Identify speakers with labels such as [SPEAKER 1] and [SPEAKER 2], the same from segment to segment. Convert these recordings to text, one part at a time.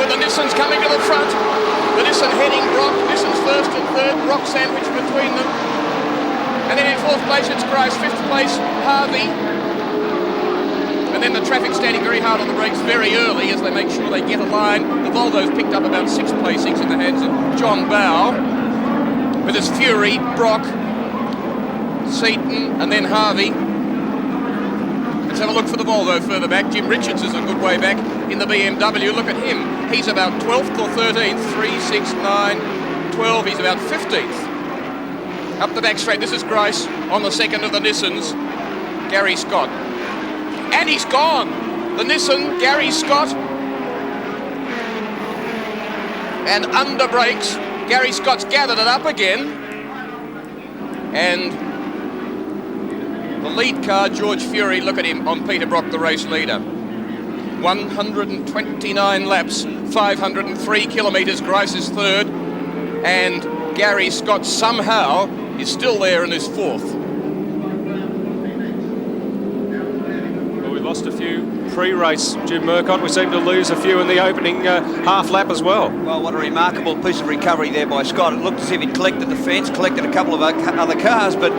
[SPEAKER 1] with the Nissans coming to the front. The Nissan heading Brock. Nissan's first and third. Brock sandwiched between them. And then in fourth place it's Grice. Fifth place, Harvey. And then the traffic standing very hard on the brakes very early as they make sure they get a line. The Volvo's picked up about 6 placings in the hands of John Bow. With his Fury, Brock, Seaton, and then Harvey. Let's have a look for the Volvo further back. Jim Richards is a good way back in the BMW. Look at him. He's about 12th or 13th. 3, 6, 9, 12. He's about 15th. Up the back straight. This is Grice on the second of the Nissans. Gary Scott. And he's gone. The Nissan, Gary Scott. And under brakes. Gary Scott's gathered it up again. And the lead car, George Fury, look at him on Peter Brock, the race leader. 129 laps, 503 kilometres, Grice is third, and Gary Scott somehow is still there and is fourth.
[SPEAKER 2] Well, we lost a few pre-race, Jim Murcott. We seem to lose a few in the opening half lap as well.
[SPEAKER 3] Well, what a remarkable piece of recovery there by Scott. It looked as if he'd collected the fence, collected a couple of other cars, but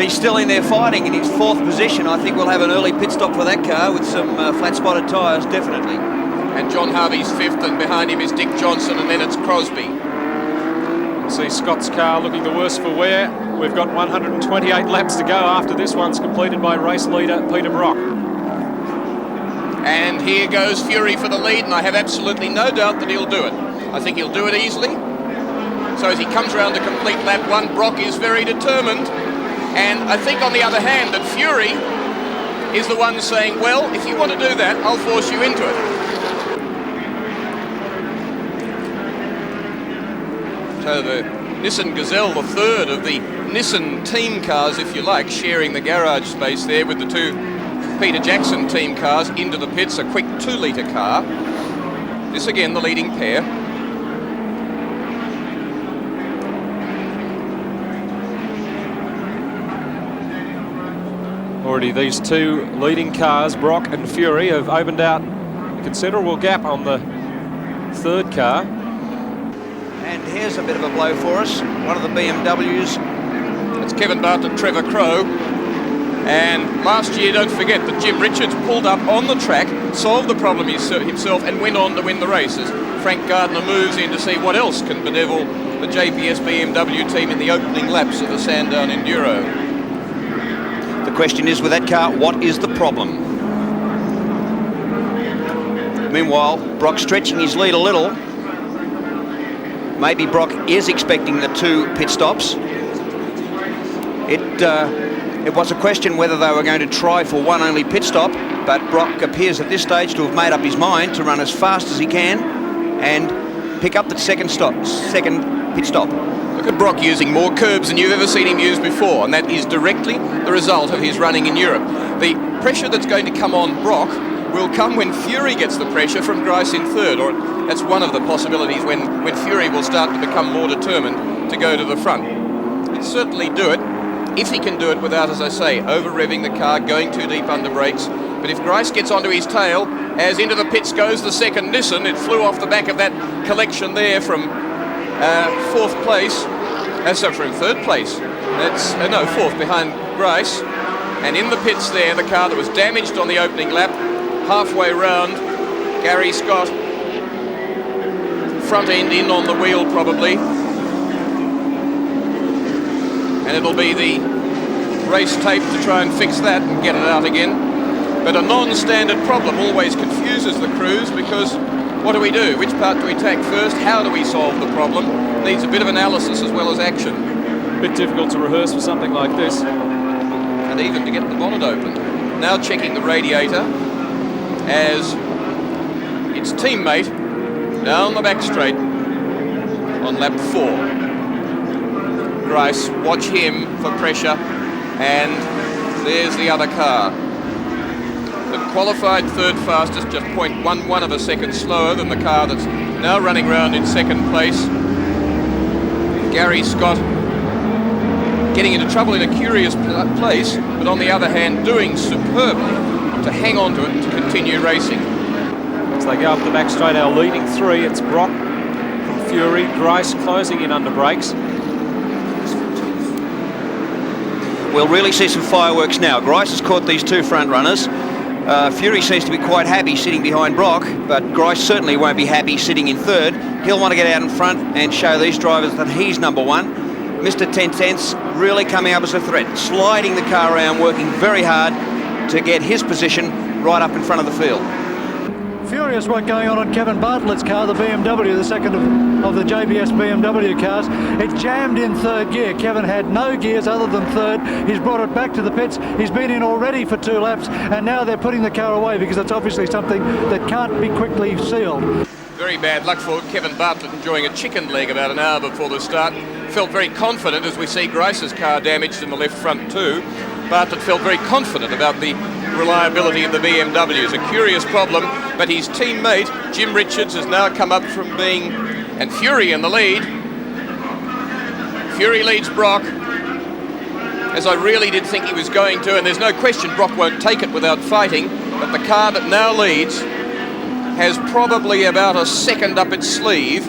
[SPEAKER 3] he's still in there fighting in his fourth position. I think we'll have an early pit stop for that car with some flat-spotted tyres, definitely.
[SPEAKER 1] And John Harvey's fifth, and behind him is Dick Johnson, and then it's Crosby.
[SPEAKER 2] See Scott's car looking the worse for wear. We've got 128 laps to go after this one's completed by race leader Peter Brock.
[SPEAKER 1] And here goes Fury for the lead, and I have absolutely no doubt that he'll do it. I think he'll do it easily. So as he comes around to complete lap one, Brock is very determined. And I think, on the other hand, that Fury is the one saying, well, if you want to do that, I'll force you into it. So the Nissan Gazelle, the third of the Nissan team cars, if you like, sharing the garage space there with the two Peter Jackson team cars into the pits, a quick 2-litre car. This again, the leading pair.
[SPEAKER 2] Already these two leading cars, Brock and Fury, have opened out a considerable gap on the third car.
[SPEAKER 3] And here's a bit of a blow for us. One of the BMWs.
[SPEAKER 1] It's Kevin Bartlett, Trevor Crowe. And last year, don't forget that Jim Richards pulled up on the track, solved the problem himself, and went on to win the races. Frank Gardner moves in to see what else can bedevil the JPS BMW team in the opening laps of the Sandown Enduro.
[SPEAKER 3] The question is, with that car, what is the problem? Meanwhile, Brock stretching his lead a little. Maybe Brock is expecting the 2 pit stops. It was a question whether they were going to try for one only pit stop, but Brock appears at this stage to have made up his mind to run as fast as he can and pick up the second pit stop.
[SPEAKER 1] Look at Brock using more curbs than you've ever seen him use before, and that is directly the result of his running in Europe. The pressure that's going to come on Brock will come when Fury gets the pressure from Grice in third, or that's one of the possibilities when Fury will start to become more determined to go to the front. He'll certainly do it, if he can do it without, as I say, over-revving the car, going too deep under brakes. But if Grice gets onto his tail, as into the pits goes the second Nissan, it flew off the back of that collection there from fourth place, from third place. Fourth behind Grice. And in the pits there, the car that was damaged on the opening lap, halfway round, Gary Scott, front end in on the wheel probably. And it'll be the race tape to try and fix that and get it out again. But a non-standard problem always confuses the crews, because what do we do? Which part do we take first? How do we solve the problem? Needs a bit of analysis as well as action.
[SPEAKER 2] A bit difficult to rehearse for something like this.
[SPEAKER 1] And even to get the bonnet open. Now checking the radiator as its teammate down the back straight on lap 4. Grice, watch him for pressure, and there's the other car. The qualified third fastest, just 0.11 of a second slower than the car that's now running round in second place. Gary Scott getting into trouble in a curious place, but on the other hand doing superbly to hang on to it and to continue racing.
[SPEAKER 2] As they go up the back straight, our leading three, it's Brock from Fury, Grice closing in under brakes.
[SPEAKER 3] We'll really see some fireworks now. Grice has caught these two front runners. Fury seems to be quite happy sitting behind Brock, but Grice certainly won't be happy sitting in third. He'll want to get out in front and show these drivers that he's number one. Mr. 10/10ths really coming up as a threat, sliding the car around, working very hard to get his position right up in front of the field.
[SPEAKER 4] Furious work going on Kevin Bartlett's car, the BMW, the second of the JBS BMW cars. It jammed in third gear. Kevin had no gears other than third. He's brought it back to the pits. He's been in already for 2 laps, and now they're putting the car away because it's obviously something that can't be quickly sealed.
[SPEAKER 1] Very bad luck for Kevin Bartlett, enjoying a chicken leg about an hour before the start. Felt very confident as we see Grice's car damaged in the left front too. Bartlett felt very confident about the reliability of the BMWs. A curious problem, but his teammate Jim Richards has now come up from being, and Fury in the lead. Fury leads Brock, as I really did think he was going to, and there's no question Brock won't take it without fighting, but the car that now leads has probably about a second up its sleeve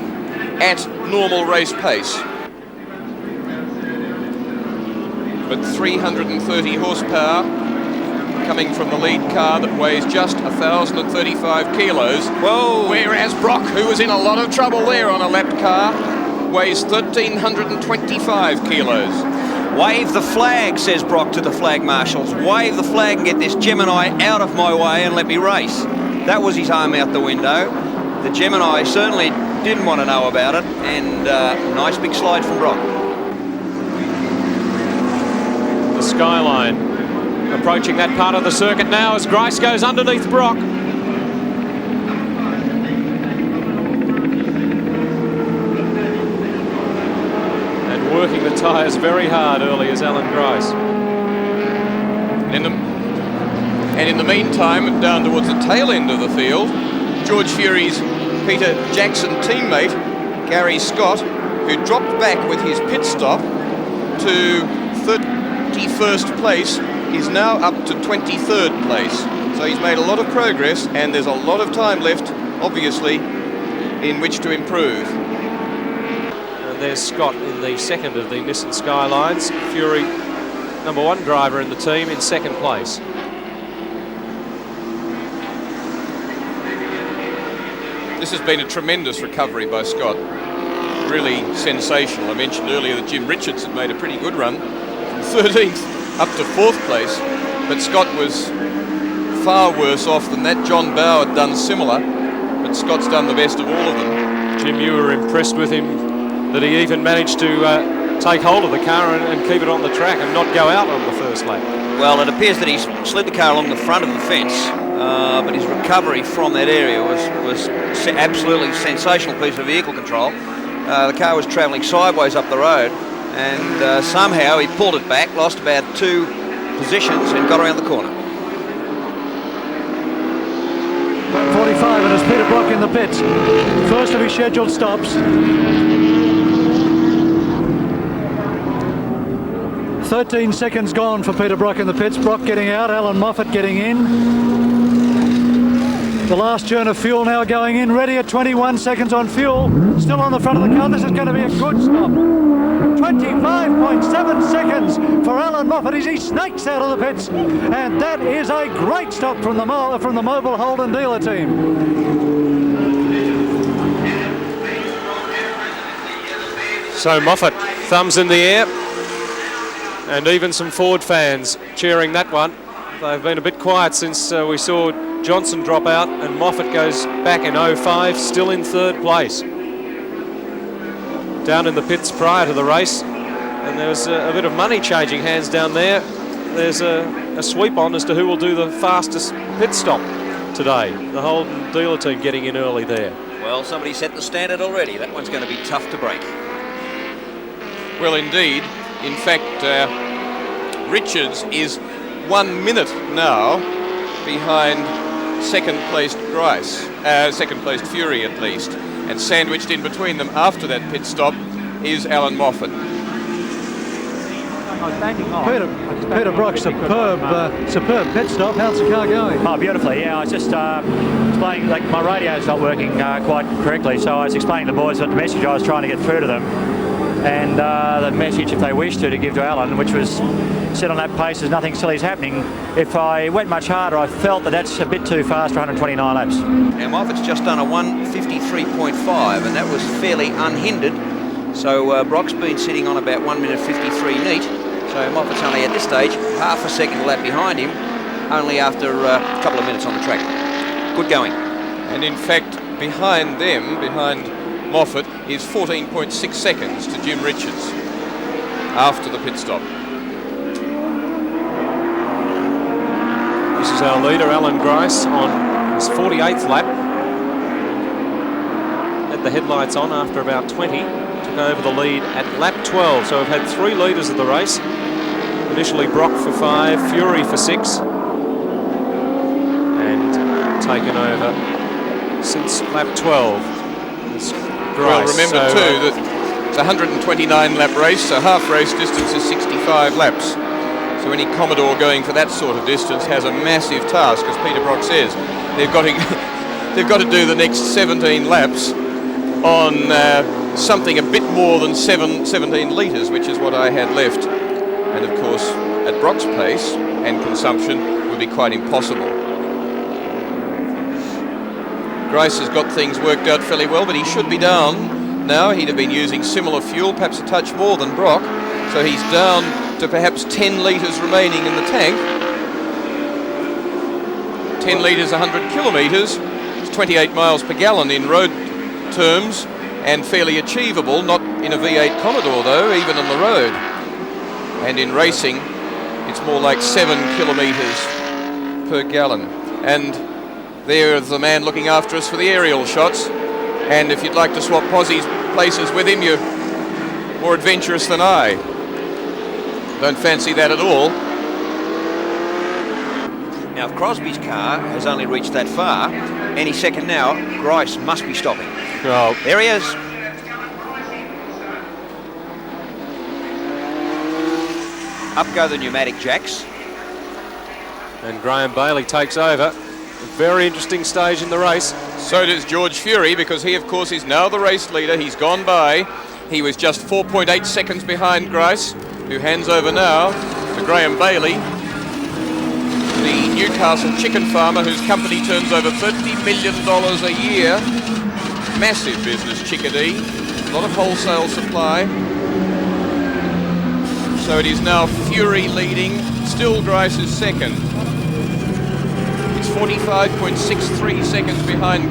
[SPEAKER 1] at normal race pace. But 330 horsepower coming from the lead car that weighs just 1,035 kilos.
[SPEAKER 3] Whoa!
[SPEAKER 1] Whereas Brock, who was in a lot of trouble there on a lapped car, weighs 1,325 kilos.
[SPEAKER 3] Wave the flag, says Brock to the flag marshals. Wave the flag and get this Gemini out of my way and let me race. That was his arm out the window. The Gemini certainly didn't want to know about it, and nice big slide from Brock.
[SPEAKER 2] The Skyline approaching that part of the circuit now as Grice goes underneath Brock. And working the tyres very hard early is Alan Grice.
[SPEAKER 1] And in the meantime, down towards the tail end of the field, George Fury's Peter Jackson teammate, Gary Scott, who dropped back with his pit stop to 31st place, is now up to 23rd place. So he's made a lot of progress, and there's a lot of time left, obviously, in which to improve.
[SPEAKER 2] And there's Scott in the second of the Nissan Skylines. Fury, number one driver in the team, in second place.
[SPEAKER 1] This has been a tremendous recovery by Scott. Really sensational. I mentioned earlier that Jim Richards had made a pretty good run from 13th up to 4th place, but Scott was far worse off than that. John Bowe had done similar, but Scott's done the best of all of them.
[SPEAKER 2] Jim, you were impressed with him that he even managed to take hold of the car and keep it on the track and not go out on the first lap.
[SPEAKER 3] Well, it appears that he's slid the car along the front of the fence, but his recovery from that area was absolutely sensational piece of vehicle control. The car was travelling sideways up the road, and somehow he pulled it back, lost about 2 positions, and got around the corner.
[SPEAKER 4] 45, and it's Peter Brock in the pits. First of his scheduled stops. 13 seconds gone for Peter Brock in the pits. Brock getting out, Alan Moffat getting in. The last churn of fuel now going in, ready at 21 seconds on fuel. Still on the front of the car. This is going to be a good stop. 25.7 seconds for Alan Moffat as he snakes out of the pits. And that is a great stop from the mobile Holden dealer team.
[SPEAKER 2] So Moffat, thumbs in the air. And even some Ford fans cheering that one. They've been a bit quiet since we saw Johnson drop out, and Moffat goes back in 05, still in 3rd place. Down in the pits prior to the race, and there was a bit of money changing hands down there. There's a sweep on as to who will do the fastest pit stop today. The Holden dealer team getting in early there.
[SPEAKER 3] Well, somebody set the standard already. That one's going to be tough to break.
[SPEAKER 1] Well, indeed. In fact, Richards is 1 minute now behind second-placed Grice, second-placed Fury at least, and sandwiched in between them after that pit stop is Alan Moffat.
[SPEAKER 4] Peter Brock, superb pit stop. How's the car going?
[SPEAKER 5] Oh, beautifully. Yeah, I was just explaining, like, my radio's not working quite correctly, so I was explaining to the boys what the message I was trying to get through to them, and the message, if they wished to give to Alan, which was, sit on that pace, there's nothing silly's happening. If I went much harder, I felt that that's a bit too fast for 129 laps.
[SPEAKER 3] Now Moffat's just done a 1:53.5, and that was fairly unhindered. So Brock's been sitting on about 1:53 neat. So Moffat's only at this stage half a second lap behind him, only after a couple of minutes on the track. Good going.
[SPEAKER 1] And in fact, behind them, behind Moffat, is 14.6 seconds to Jim Richards after the pit stop.
[SPEAKER 2] This is our leader, Alan Grice, on his 48th lap. Had the headlights on after about 20. Took over the lead at lap 12. So we've had 3 leaders of the race. Initially Brock for 5, Fury for 6. And taken over since lap 12.
[SPEAKER 1] Well, remember too that it's a 129 lap race, so half race distance is 65 laps. So any Commodore going for that sort of distance has a massive task, as Peter Brock says. They've got to do the next 17 laps on something a bit more than 17 litres, which is what I had left. And of course, at Brock's pace and consumption, would be quite impossible. Grice has got things worked out fairly well, but he should be down now. He'd have been using similar fuel, perhaps a touch more than Brock. So he's down to perhaps 10 litres remaining in the tank. 10 litres, 100 kilometres. It's 28 miles per gallon in road terms, and fairly achievable, not in a V8 Commodore though, even on the road. And in racing, it's more like 7 kilometres per gallon. And there's the man looking after us for the aerial shots. And if you'd like to swap Possie's places with him, you're more adventurous than I. Don't fancy that at all.
[SPEAKER 3] Now, if Crosby's car has only reached that far, any second now, Grice must be stopping.
[SPEAKER 2] Oh.
[SPEAKER 3] There he is. Up go the pneumatic jacks.
[SPEAKER 2] And Graham Bailey takes over. A very interesting stage in the race.
[SPEAKER 1] So does George Fury, because he, of course, is now the race leader. He's gone by. He was just 4.8 seconds behind Grice, who hands over now to Graham Bailey, the Newcastle chicken farmer whose company turns over $30 million a year. Massive business, Chickadee. A lot of wholesale supply. So it is now Fury leading. Still Grice is second. It's 45.63 seconds behind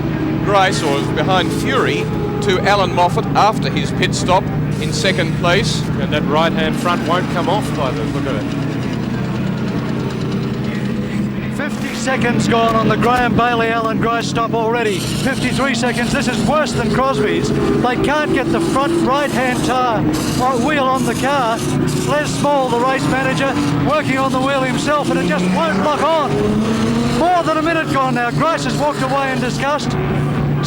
[SPEAKER 1] Grice, or behind Fury, to Alan Moffat after his pit stop in second place.
[SPEAKER 2] And that right-hand front won't come off by the look of it.
[SPEAKER 4] 50 seconds gone on the Graham Bailey Alan Grice stop already. 53 seconds. This is worse than Crosby's. They can't get the front right-hand tire wheel on the car. Les Small, the race manager, working on the wheel himself, and it just won't lock on. More than a minute gone now. Grice has walked away in disgust.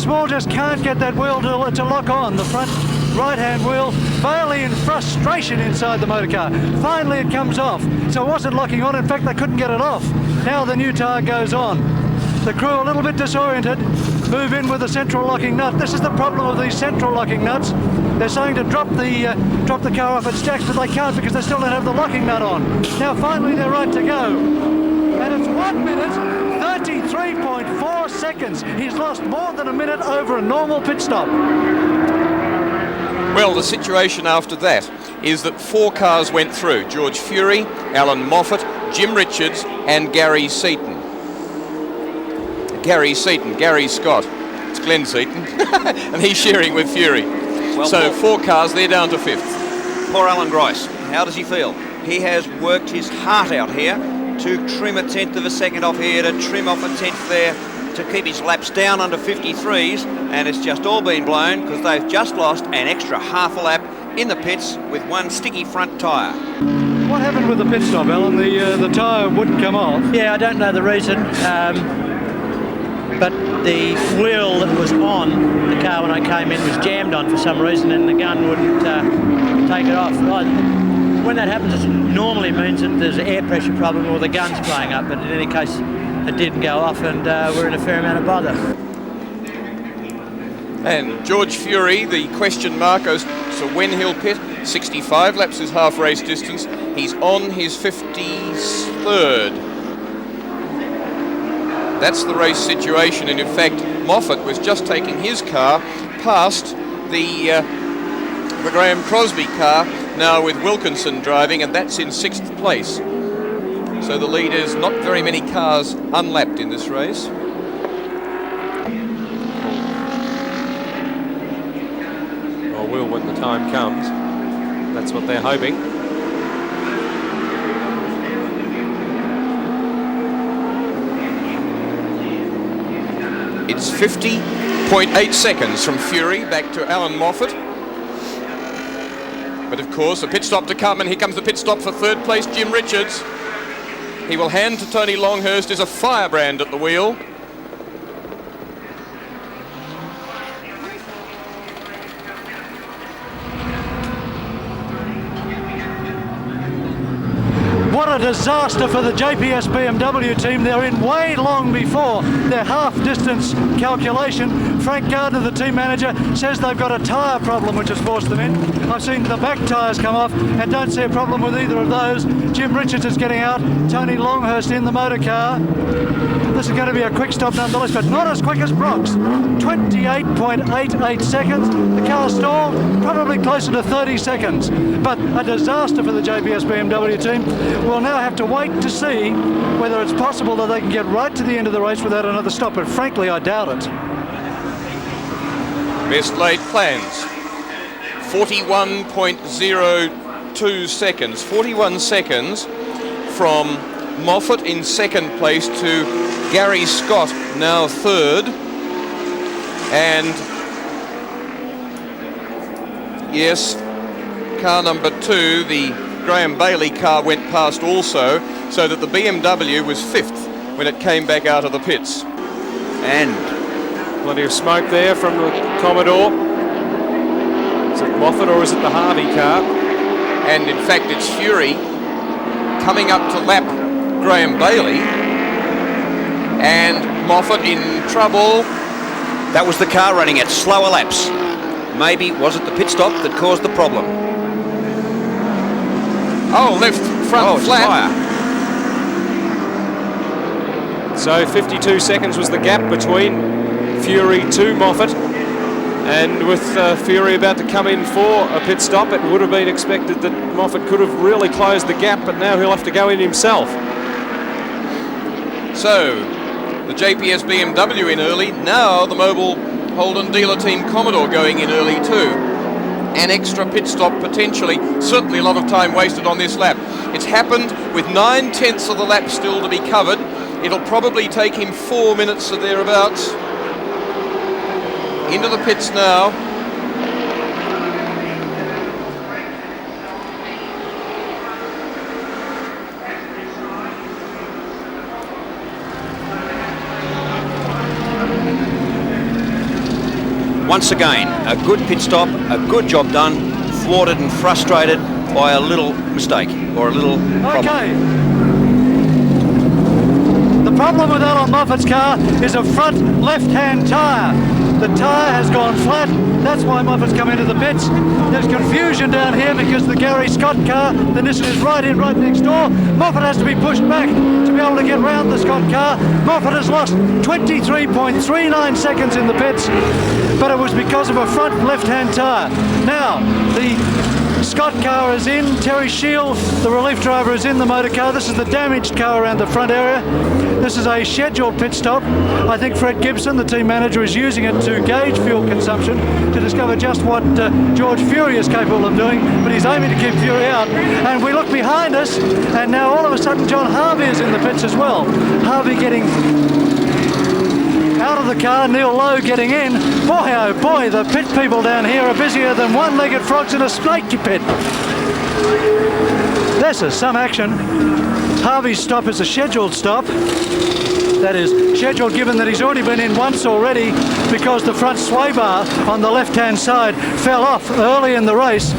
[SPEAKER 4] Small just can't get that wheel to lock on. The front right-hand wheel. Bailey in frustration inside the motor car. Finally it comes off. So it wasn't locking on. In fact, they couldn't get it off. Now the new tyre goes on. The crew a little bit disoriented. Move in with the central locking nut. This is the problem of these central locking nuts. They're saying to drop the car off its jacks, but they can't because they still don't have the locking nut on. Now finally they're right to go. And it's 1 minute, 33.4 seconds. He's lost more than a minute over a normal pit stop.
[SPEAKER 1] Well, the situation after that is that 4 cars went through. George Fury, Alan Moffat, Jim Richards and Gary Seaton. Gary Scott. It's Glenn Seaton. And he's sharing with Fury.
[SPEAKER 3] Well,
[SPEAKER 1] so 4 cars, they're down to 5th.
[SPEAKER 3] Poor Alan Grice. How does he feel? He has worked his heart out here to trim a 1/10 of a second off here, to trim off a 1/10 there, to keep his laps down under 53s, and it's just all been blown because they've just lost an extra half a lap in the pits with one sticky front tyre.
[SPEAKER 4] What happened with the pit stop, Alan? The tyre wouldn't come off.
[SPEAKER 5] Yeah, I don't know the reason, but the wheel that was on the car when I came in was jammed on for some reason, and the gun wouldn't take it off. When that happens, it normally means that there's an air pressure problem or the gun's playing up, but in any case,
[SPEAKER 6] it didn't go off, and we're in a fair amount of bother.
[SPEAKER 1] And George Fury, the question mark as to when he'll pit. 65 laps is half race distance. He's on his 53rd. That's the race situation, and in fact Moffat was just taking his car past the Graham Crosby car, now with Wilkinson driving, and that's in 6th place. So the lead is not very many cars unlapped in this race.
[SPEAKER 2] Well, will when the time comes. That's what they're hoping.
[SPEAKER 1] It's 50.8 seconds from Fury back to Alan Moffat. But of course, a pit stop to come, and here comes the pit stop for 3rd place, Jim Richards. He will hand to Tony Longhurst as a firebrand at the wheel.
[SPEAKER 4] What a disaster for the JPS BMW team. They're in way long before their half-distance calculation. Frank Gardner, the team manager, says they've got a tyre problem which has forced them in. I've seen the back tyres come off and don't see a problem with either of those. Jim Richards is getting out, Tony Longhurst in the motor car. This is going to be a quick stop nonetheless, but not as quick as Brock's. 28.88 seconds. The car stalled, probably closer to 30 seconds. But a disaster for the JPS BMW team. We'll now have to wait to see whether it's possible that they can get right to the end of the race without another stop, but frankly I doubt it.
[SPEAKER 1] Best laid plans. 41.02 seconds. 41 seconds from Moffat in 2nd place to Gary Scott, now 3rd. And yes, car number 2, the Graham Bailey car, went past also, so that the BMW was 5th when it came back out of the pits.
[SPEAKER 2] And plenty of smoke there from the Commodore. Is it Moffat or is it the Harvey car?
[SPEAKER 1] And in fact it's Fury coming up to lap Graham Bailey, and Moffat in trouble.
[SPEAKER 3] That was the car running at slower laps. Maybe was it the pit stop that caused the problem?
[SPEAKER 1] Oh, left front flat.
[SPEAKER 2] So 52 seconds was the gap between Fury to Moffat, and with Fury about to come in for a pit stop, it would have been expected that Moffat could have really closed the gap, but now he'll have to go in himself.
[SPEAKER 1] So the JPS BMW in early, now the mobile Holden dealer team Commodore going in early too. An extra pit stop potentially, certainly a lot of time wasted on this lap. It's happened with 9/10 of the lap still to be covered. It'll probably take him 4 minutes or thereabouts. Into the pits now.
[SPEAKER 3] Once again, a good pit stop, a good job done, thwarted and frustrated by a little mistake or a little problem.
[SPEAKER 4] Okay. The problem with Alan Moffat's car is a front left-hand tyre. The tyre has gone flat. That's why Moffat's come into the pits. There's confusion down here because the Gary Scott car, the Nissan, is right next door. Moffat has to be pushed back to be able to get round the Scott car. Moffat has lost 23.39 seconds in the pits, but it was because of a front left-hand tyre. Now, the Scott car is in. Terry Shield, the relief driver, is in the motor car. This is the damaged car around the front area. This is a scheduled pit stop. I think Fred Gibson, the team manager, is using it to gauge fuel consumption to discover just what George Fury is capable of doing, but he's aiming to keep Fury out. And we look behind us, and now all of a sudden John Harvey is in the pits as well. Harvey getting out of the car, Neil Lowe getting in. Boy, oh boy, the pit people down here are busier than one-legged frogs in a snake pit. This is some action. Harvey's stop is a scheduled stop. That is scheduled given that he's already been in once already because the front sway bar on the left-hand side fell off early in the race.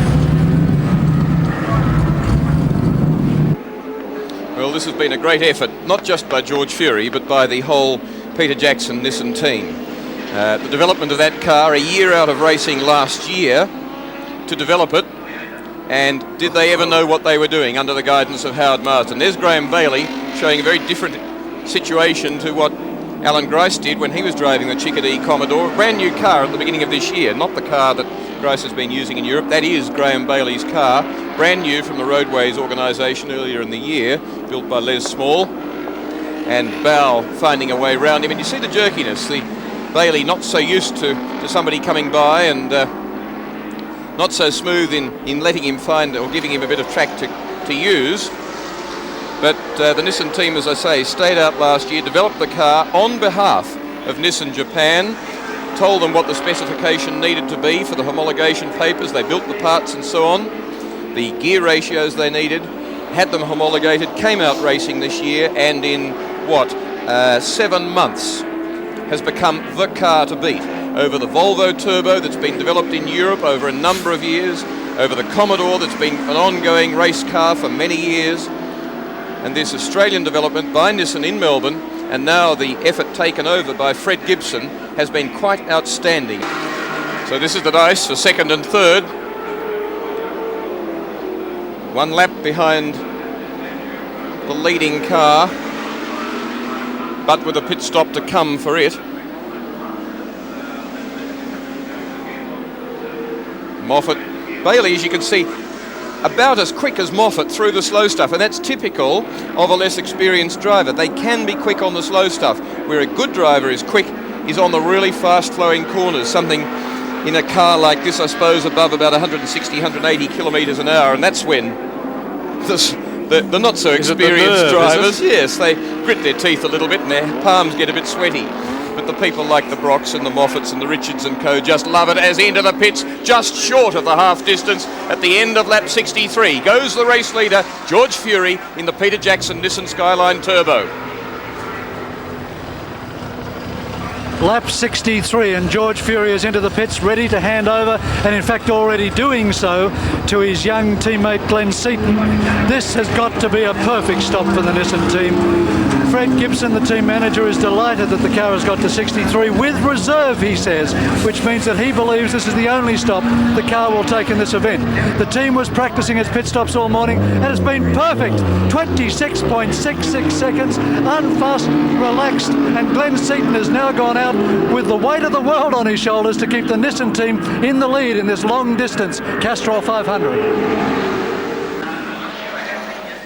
[SPEAKER 1] Well, this has been a great effort, not just by George Fury, but by the whole Peter Jackson Nissan team. The development of that car, a year out of racing last year to develop it, and did they ever know what they were doing under the guidance of Howard Marsden? There's Graham Bailey showing a very different situation to what Alan Grice did when he was driving the Chickadee Commodore. Brand new car at the beginning of this year, not the car that Grice has been using in Europe. That is Graham Bailey's car, brand new from the Roadways organisation earlier in the year, built by Les Small, and Bow finding a way round him. And you see the jerkiness, the Bailey not so used to somebody coming by, and not so smooth in letting him find or giving him a bit of track to use. But the Nissan team, as I say, stayed out last year, developed the car on behalf of Nissan Japan, told them what the specification needed to be for the homologation papers. They built the parts and so on, the gear ratios they needed, had them homologated, came out racing this year, and in 7 months has become the car to beat over the Volvo Turbo that's been developed in Europe over a number of years, over the Commodore that's been an ongoing race car for many years, and this Australian development by Nissan in Melbourne, and now the effort taken over by Fred Gibson has been quite outstanding. So this is the dice for second and third. 1 lap behind the leading car, but with a pit stop to come for it. Moffat, Bailey, as you can see, about as quick as Moffat through the slow stuff, and that's typical of a less experienced driver. They can be quick on the slow stuff, where a good driver is quick is on the really fast flowing corners, something in a car like this, I suppose, above about 160, 180 kilometres an hour, and that's when the not so experienced drivers, yes, they grit their teeth a little bit and their palms get a bit sweaty. But the people like the Brocks and the Moffats and the Richards and co just love it, as into the pits, just short of the half distance at the end of lap 63. Goes the race leader, George Fury, in the Peter Jackson Nissan Skyline Turbo.
[SPEAKER 4] Lap 63, and George Fury is into the pits, ready to hand over, and in fact already doing so, to his young teammate Glenn Seaton. This has got to be a perfect stop for the Nissan team. Fred Gibson, the team manager, is delighted that the car has got to 63 with reserve, he says, which means that he believes this is the only stop the car will take in this event. The team was practicing its pit stops all morning, and it's been perfect. 26.66 seconds, unfussed, relaxed, and Glenn Seaton has now gone out with the weight of the world on his shoulders to keep the Nissan team in the lead in this long distance Castrol 500.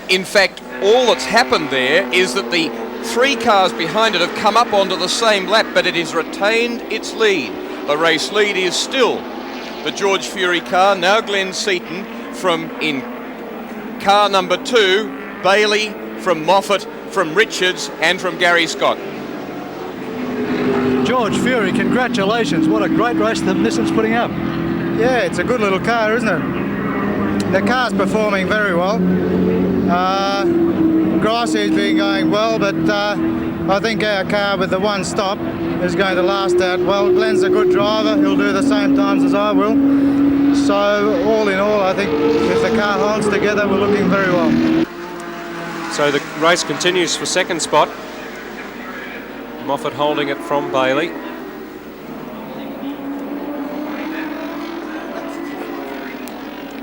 [SPEAKER 1] In fact, all that's happened there is that the 3 cars behind it have come up onto the same lap, but it has retained its lead. The race lead is still the George Fury car. Now Glenn Seaton from in car number 2, Bailey from Moffat, from Richards and from Gary Scott.
[SPEAKER 4] George Fury, congratulations. What a great race the Nissan's putting up.
[SPEAKER 7] Yeah, it's a good little car, isn't it? The car's performing very well. Grassy's been going well, but I think our car with the 1 stop is going to last out well. Glenn's a good driver. He'll do the same times as I will. So all in all, I think if the car holds together, we're looking very well.
[SPEAKER 2] So the race continues for second spot. Moffat holding it from Bailey.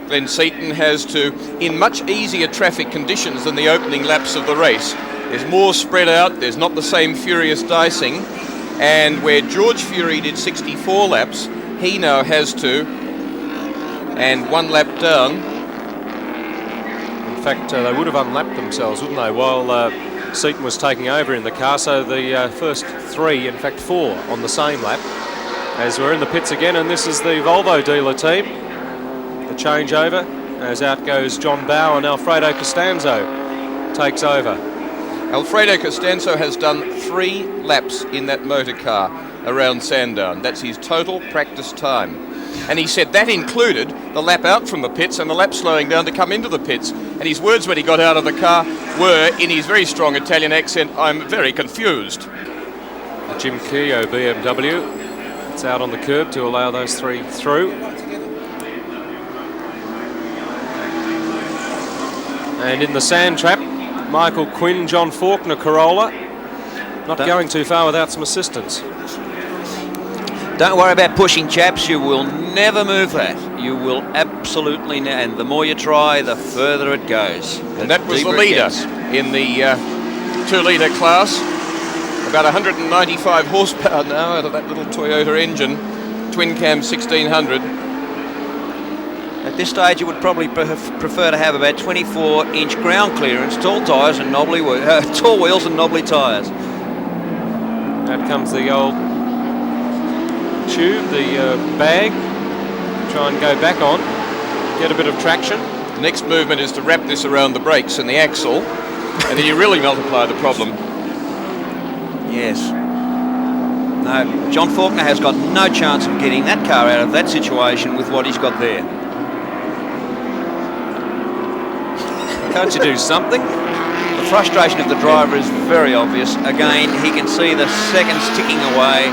[SPEAKER 1] Glenn Seaton has to, in much easier traffic conditions than the opening laps of the race. There's more spread out, there's not the same furious dicing, and where George Fury did 64 laps, he now has to, and 1 lap down.
[SPEAKER 2] In fact, they would have unlapped themselves, wouldn't they, while Seaton was taking over in the car. So the first 3, in fact 4, on the same lap, as we're in the pits again, and this is the Volvo dealer team. The changeover, as out goes John Bow, and Alfredo Costanzo takes over.
[SPEAKER 1] Alfredo Costanzo has done 3 laps in that motor car around Sandown. That's his total practice time. And he said that included the lap out from the pits and the lap slowing down to come into the pits. And his words when he got out of the car were, in his very strong Italian accent, "I'm very confused."
[SPEAKER 2] The Jim Keogh BMW, it's out on the curb to allow those 3 through. And in the sand trap, Michael Quinn, John Faulkner Corolla. Not going too far without some assistance.
[SPEAKER 3] Don't worry about pushing, chaps. You will never move that. You will absolutely never. And the more you try, the further it goes.
[SPEAKER 1] And that was the leader in the 2-litre class. About 195 horsepower now out of that little Toyota engine. Twin cam 1600.
[SPEAKER 3] At this stage, you would probably prefer to have about 24-inch ground clearance, tall tyres and tall wheels and knobbly tyres.
[SPEAKER 2] Out comes the old tube, the bag. Try and go back on, get a bit of traction.
[SPEAKER 1] The next movement is to wrap this around the brakes and the axle, and then you really multiply the problem.
[SPEAKER 3] Yes. No, John Faulkner has got no chance of getting that car out of that situation with what he's got there.
[SPEAKER 2] Can't you do something?
[SPEAKER 3] The frustration of the driver is very obvious. Again, he can see the seconds ticking away.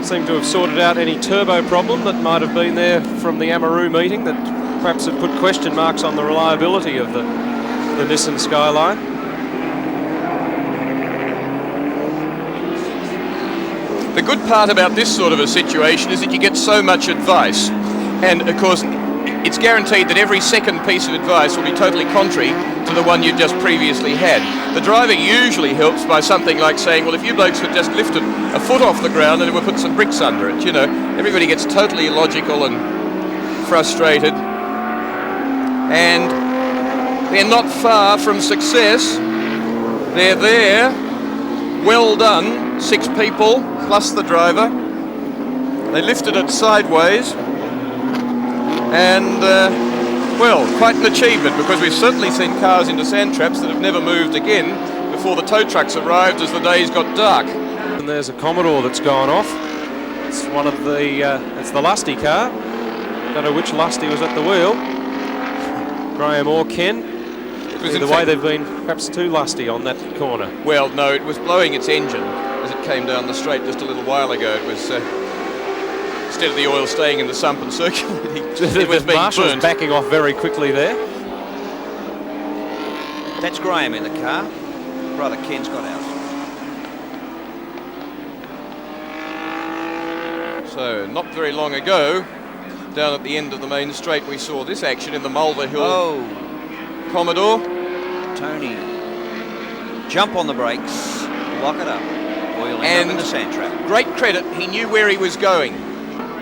[SPEAKER 2] Seem to have sorted out any turbo problem that might have been there from the Amaru meeting that perhaps had put question marks on the reliability of the Nissan Skyline.
[SPEAKER 1] The good part about this sort of a situation is that you get so much advice, and of course it's guaranteed that every second piece of advice will be totally contrary to the one you just previously had. The driver usually helps by something like saying, well, if you blokes had just lifted a foot off the ground and we'll put some bricks under it, you know. Everybody gets totally illogical and frustrated, and they're not far from success. They're there. Well done, 6 people plus the driver. They lifted it sideways, and well, quite an achievement, because we've certainly seen cars into sand traps that have never moved again before the tow trucks arrived as the days got dark.
[SPEAKER 2] And there's a Commodore that's gone off. It's one of the it's the Lusty car. Don't know which Lusty was at the wheel, Graham or Ken. Either way, they've been perhaps too lusty on that corner.
[SPEAKER 1] Well, no, it was blowing its engine as it came down the straight just a little while ago. It was instead of the oil staying in the sump and circulating, it was being
[SPEAKER 2] Marshall's
[SPEAKER 1] burnt.
[SPEAKER 2] backing off very quickly there.
[SPEAKER 3] That's Graham in the car. Brother Ken's got out.
[SPEAKER 1] So, not very long ago, down at the end of the main straight, we saw this action in the Mulver Hill Commodore.
[SPEAKER 3] Tony, jump on the brakes, lock it up, oil
[SPEAKER 1] And
[SPEAKER 3] up in the sand trap.
[SPEAKER 1] Great credit, he knew where he was going.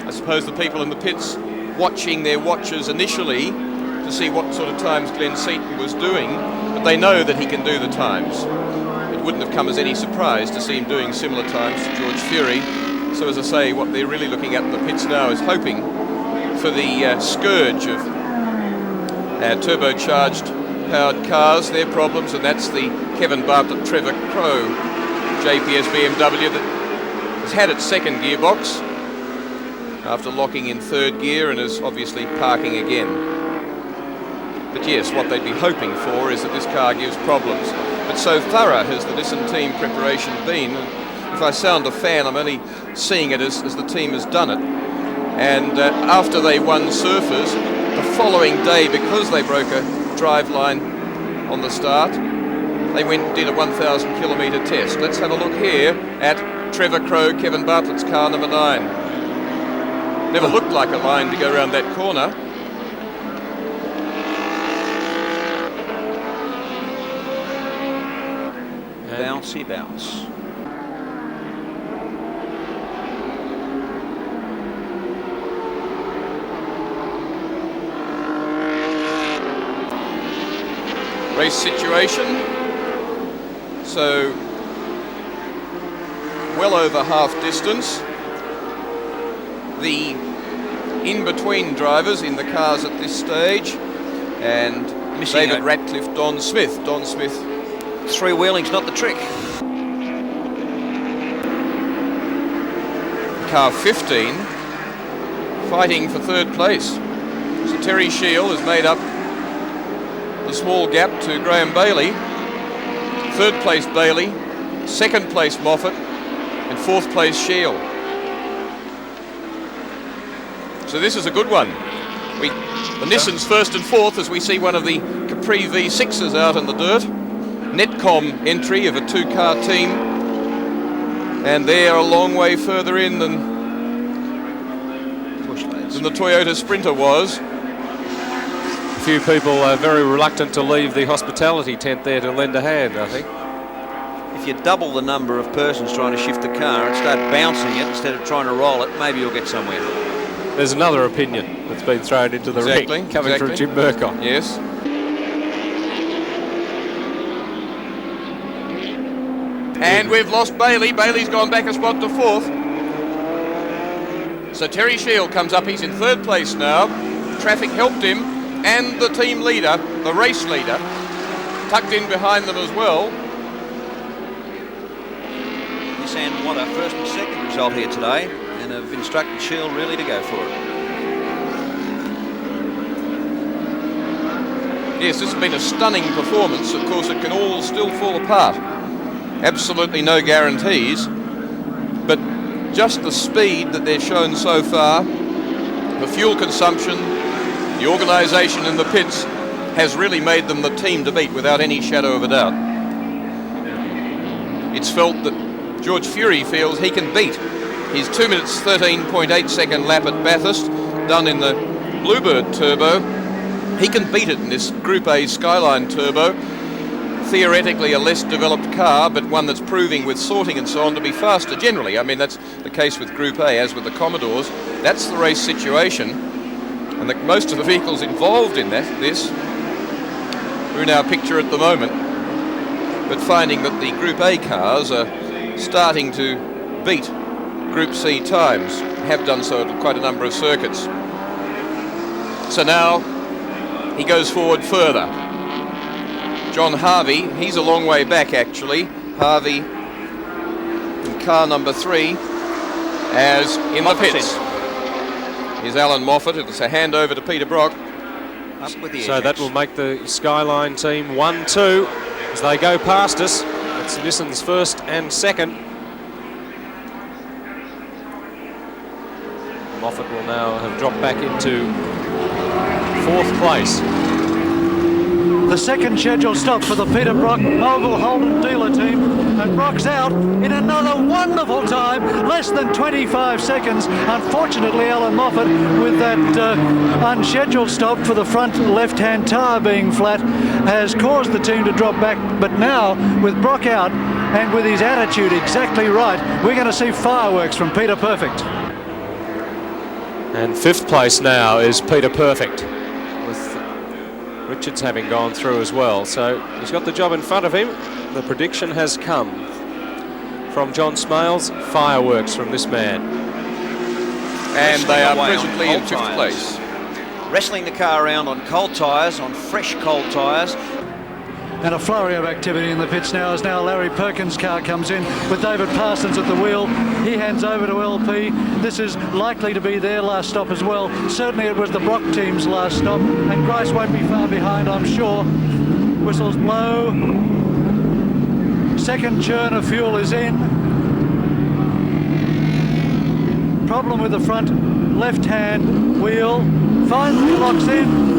[SPEAKER 1] I suppose the people in the pits watching their watches initially to see what sort of times Glenn Seaton was doing, but they know that he can do the times. It wouldn't have come as any surprise to see him doing similar times to George Fury. So as I say, what they're really looking at in the pits now is hoping for the scourge of turbocharged powered cars, their problems, and that's the Kevin Bartlett Trevor Crowe JPS BMW that has had its second gearbox after locking in third gear and is obviously parking again. But yes, what they'd be hoping for is that this car gives problems. But so thorough has the Nissan team preparation been. If I sound a fan, I'm only seeing it as the team has done it. And after they won Surfers, the following day, because they broke a drive line on the start, they went and did a 1,000 kilometre test. Let's have a look here at Trevor Crowe, Kevin Bartlett's car number 9. Never looked like a line to go around that corner.
[SPEAKER 3] Bouncy bounce.
[SPEAKER 1] Race situation. So, well over half distance. The in-between drivers in the cars at this stage, and David Ratcliffe, Don Smith. Don Smith.
[SPEAKER 3] 3-wheeling's not the trick.
[SPEAKER 1] Car 15, fighting for third place. So Terry Shield has made up the small gap to Graham Bailey. Third place Bailey, second place Moffat, and fourth place Shield. So this is a good one. The Nissan's first and fourth, as we see one of the Capri V6s out in the dirt. Netcom entry of a 2-car team. And they're a long way further in than the Toyota Sprinter was.
[SPEAKER 2] A few people are very reluctant to leave the hospitality tent there to lend a hand, I think.
[SPEAKER 3] If you double the number of persons trying to shift the car and start bouncing it instead of trying to roll it, maybe you'll get somewhere.
[SPEAKER 2] There's another opinion that's been thrown into the ring coming from Jim Murcott.
[SPEAKER 1] Yes. And we've lost Bailey. Bailey's gone back a spot to 4th. So Terry Shield comes up. He's in 3rd place now. Traffic helped him, and the team leader, the race leader, tucked in behind them as well.
[SPEAKER 3] Nissan won a first and second result here today, and have instructed Shield really to go for it.
[SPEAKER 1] Yes, this has been a stunning performance. Of course, it can all still fall apart. Absolutely no guarantees, but just the speed that they've shown so far, the fuel consumption, the organisation in the pits has really made them the team to beat without any shadow of a doubt. It's felt that George Fury feels he can beat his 2 minutes 13.8 second lap at Bathurst, done in the Bluebird Turbo. He can beat it in this Group A Skyline Turbo. Theoretically a less developed car, but one that's proving with sorting and so on to be faster generally. I mean, that's the case with Group A, as with the Commodores. That's the race situation, and most of the vehicles involved in this are in our picture at the moment, but finding that the Group A cars are starting to beat Group C times, have done so at quite a number of circuits. So now he goes forward further. John Harvey, he's a long way back actually. Harvey in car number 3, as in the pits is Alan Moffat. It's a handover to Peter Brock.
[SPEAKER 3] Up with the
[SPEAKER 2] So that will make the Skyline team 1-2 as they go past us. It's Nissan's 1st and 2nd. Moffat will now have dropped back into 4th place.
[SPEAKER 4] The second scheduled stop for the Peter Brock Mogul Holden dealer team, and Brock's out in another wonderful time, less than 25 seconds. Unfortunately, Alan Moffat, with that unscheduled stop for the front left-hand tyre being flat, has caused the team to drop back. But now, with Brock out and with his attitude exactly right, we're going to see fireworks from Peter Perfect.
[SPEAKER 2] And 5th place now is Peter Perfect, with Richards having gone through as well. So he's got the job in front of him. The prediction has come from John Smales. Fireworks from this man.
[SPEAKER 1] And they are presently in 5th place.
[SPEAKER 3] Wrestling the car around on cold tyres, on fresh cold tyres.
[SPEAKER 4] And a flurry of activity in the pits now as Larry Perkins' car comes in with David Parsons at the wheel. He hands over to LP. This is likely to be their last stop as well. Certainly it was the Brock team's last stop, and Grice won't be far behind, I'm sure. Whistles blow. Second churn of fuel is in. Problem with the front left-hand wheel. Finally locks in.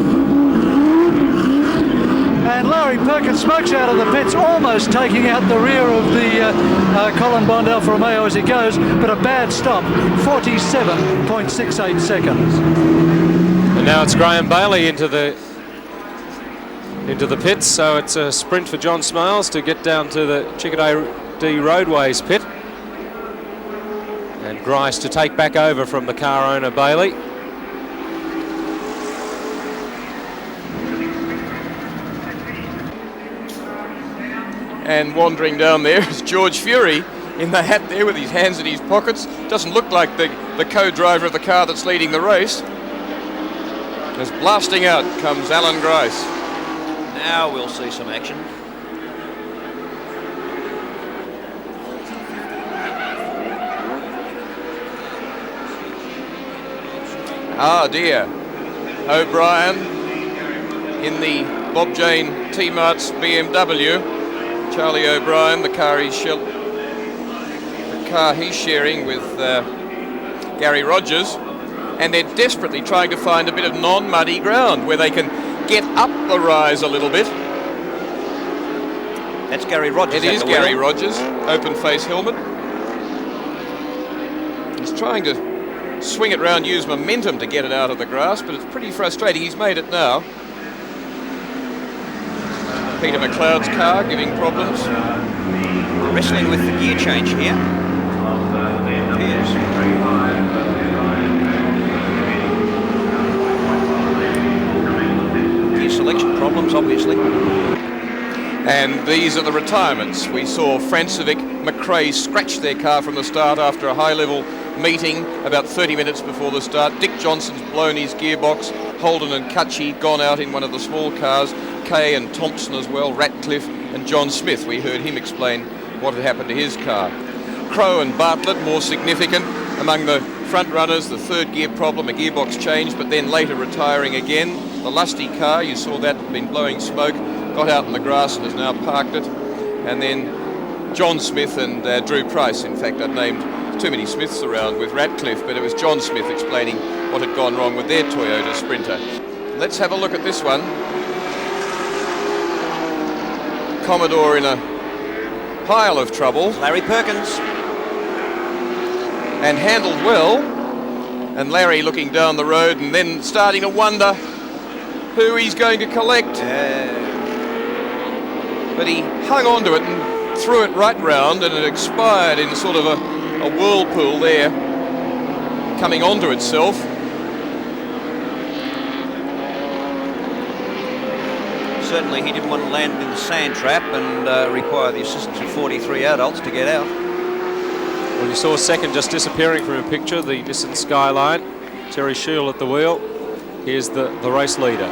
[SPEAKER 4] And Larry Perkins smokes out of the pits, almost taking out the rear of the Colin Bond Alfa Romeo as he goes, but a bad stop, 47.68 seconds.
[SPEAKER 2] And now it's Graham Bailey into the pits, so it's a sprint for John Smales to get down to the Chickadee Roadways pit. And Grice to take back over from the car owner Bailey.
[SPEAKER 1] And wandering down there is George Fury in the hat there with his hands in his pockets. Doesn't look like the co-driver of the car that's leading the race. As blasting out comes Alan Grice.
[SPEAKER 3] Now we'll see some action.
[SPEAKER 1] Ah dear. O'Brien in the Bob Jane T-Mart's BMW. Charlie O'Brien, the car he's sharing with Gary Rogers, and they're desperately trying to find a bit of non-muddy ground where they can get up the rise a little bit.
[SPEAKER 3] That's Gary Rogers.
[SPEAKER 1] It is Gary Rogers, open face helmet. He's trying to swing it round, use momentum to get it out of the grass, but it's pretty frustrating. He's made it now. Peter McLeod's car giving problems.
[SPEAKER 3] Wrestling with the gear change here. Gear selection problems, obviously.
[SPEAKER 1] And these are the retirements. We saw Francevic, McRae scratch their car from the start after a high-level meeting about 30 minutes before the start. Dick Johnson's blown his gearbox. Holden and Cutchy gone out in one of the small cars. Kay and Thompson as well, Ratcliffe and John Smith. We heard him explain what had happened to his car. Crow and Bartlett, more significant among the front runners. The third gear problem, a gearbox change, but then later retiring again. The Lusty car, you saw that, had been blowing smoke, got out in the grass and has now parked it. And then John Smith and Drew Price. In fact, I'd named too many Smiths around with Ratcliffe, but it was John Smith explaining what had gone wrong with their Toyota Sprinter. Let's have a look at this one. Commodore in a pile of trouble.
[SPEAKER 3] Larry Perkins.
[SPEAKER 1] And handled well. And Larry looking down the road and then starting to wonder who he's going to collect. But he hung on to it and threw it right round, and it expired in sort of a whirlpool there, coming onto itself.
[SPEAKER 3] Certainly he didn't want to land in the sand trap and require the assistance of 43 adults to get out.
[SPEAKER 2] Well, you saw second just disappearing from a picture, the Nissan Skyline. Terry Shield at the wheel. Here's the race leader.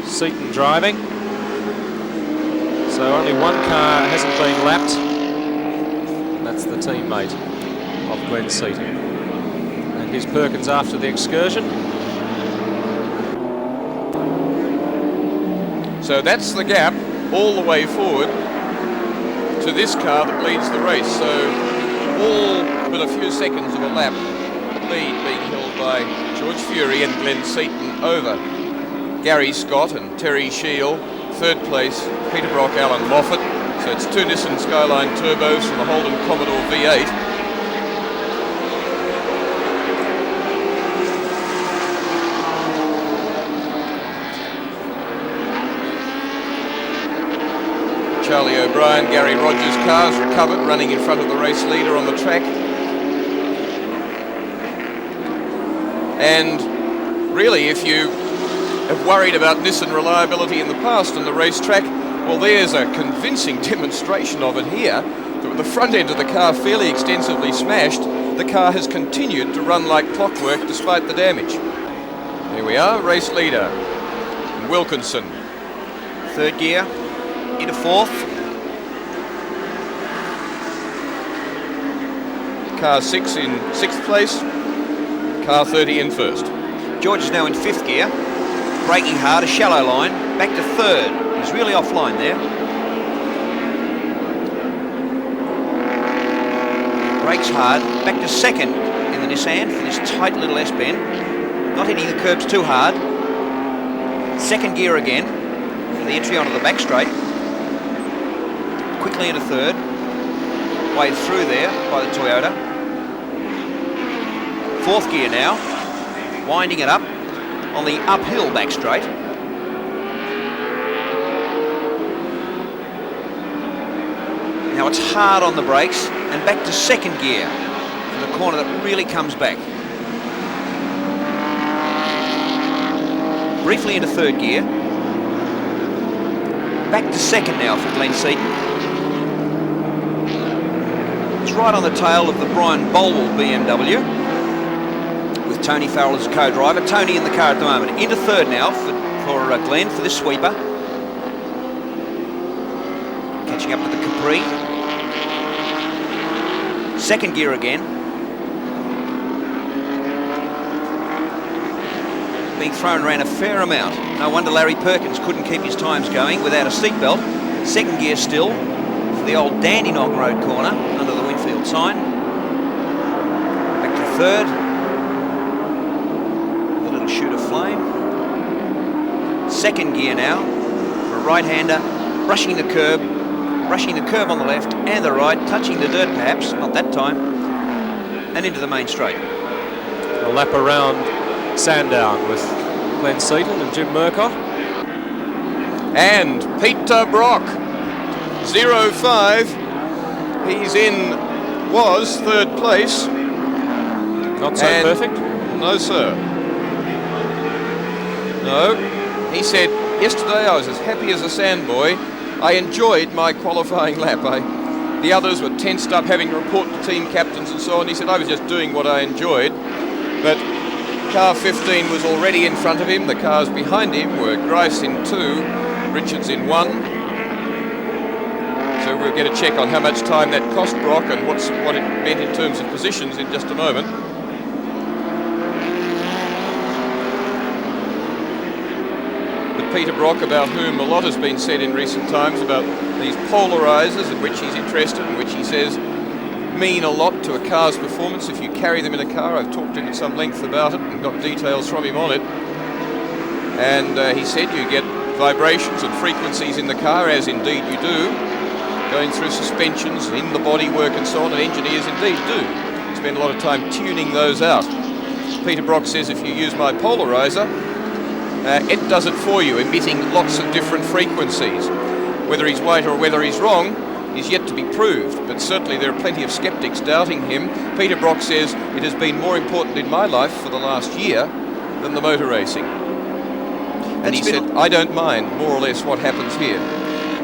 [SPEAKER 2] Seaton driving. So only one car hasn't been lapped. And that's the teammate of Glenn Seaton. And here's Perkins after the excursion.
[SPEAKER 1] So that's the gap all the way forward to this car that leads the race. So all but a few seconds of a lap lead being held by George Fury and Glenn Seaton over Gary Scott and Terry Shield. Third place, Peter Brock, Alan Moffat. So it's two Nissan Skyline turbos from the Holden Commodore V8. Charlie O'Brien, Gary Rogers' cars recovered, running in front of the race leader on the track. And really, if you have worried about Nissan reliability in the past on the racetrack, well, there's a convincing demonstration of it here. With the front end of the car fairly extensively smashed, the car has continued to run like clockwork despite the damage. Here we are, race leader, Wilkinson.
[SPEAKER 3] Third gear. Into fourth.
[SPEAKER 1] Car 6 in 6th place. Car 30 in 1st.
[SPEAKER 3] George is now in 5th gear. Braking hard, a shallow line. Back to 3rd. He's really offline there. Brakes hard. Back to 2nd in the Nissan for this tight little S-bend. Not hitting the curbs too hard. 2nd gear again for the entry onto the back straight. Quickly into 3rd, way through there by the Toyota. 4th gear now, winding it up on the uphill back straight. Now it's hard on the brakes and back to 2nd gear for the corner that really comes back. Briefly into 3rd gear. Back to 2nd now for Glenn Seaton. Right on the tail of the Brian Bolwell BMW with Tony Farrell as co-driver. Tony in the car at the moment. Into 3rd now for Glenn for this sweeper. Catching up to the Capri. 2nd gear again. Being thrown around a fair amount. No wonder Larry Perkins couldn't keep his times going without a seatbelt. 2nd gear still. The old Dandenong Road corner under the Winfield sign. Back to 3rd. The little shoot of flame. second gear now for a right-hander, brushing the curb on the left and the right, touching the dirt perhaps, not that time, and into the main straight.
[SPEAKER 2] A lap around Sandown with Glenn Seaton and Jim Murcott.
[SPEAKER 1] And Peter Brock, 0-5. He's was third place.
[SPEAKER 2] Not so perfect?
[SPEAKER 1] No, sir. No. He said, yesterday I was as happy as a sandboy. I enjoyed my qualifying lap. The others were tensed up, having to report to team captains and so on. He said, I was just doing what I enjoyed. But car 15 was already in front of him. The cars behind him were Grice in 2, Richards in 1. So we'll get a check on how much time that cost Brock and what it meant in terms of positions in just a moment. But Peter Brock, about whom a lot has been said in recent times about these polarisers in which he's interested and which he says mean a lot to a car's performance if you carry them in a car. I've talked to him at some length about it and got details from him on it. And he said you get vibrations and frequencies in the car, as indeed you do, going through suspensions, in the bodywork and so on, and engineers indeed do spend a lot of time tuning those out. Peter Brock says if you use my polarizer, it does it for you, emitting lots of different frequencies. Whether he's right or whether he's wrong is yet to be proved, but certainly there are plenty of skeptics doubting him. Peter Brock says it has been more important in my life for the last year than the motor racing. And he said, I don't mind more or less what happens here.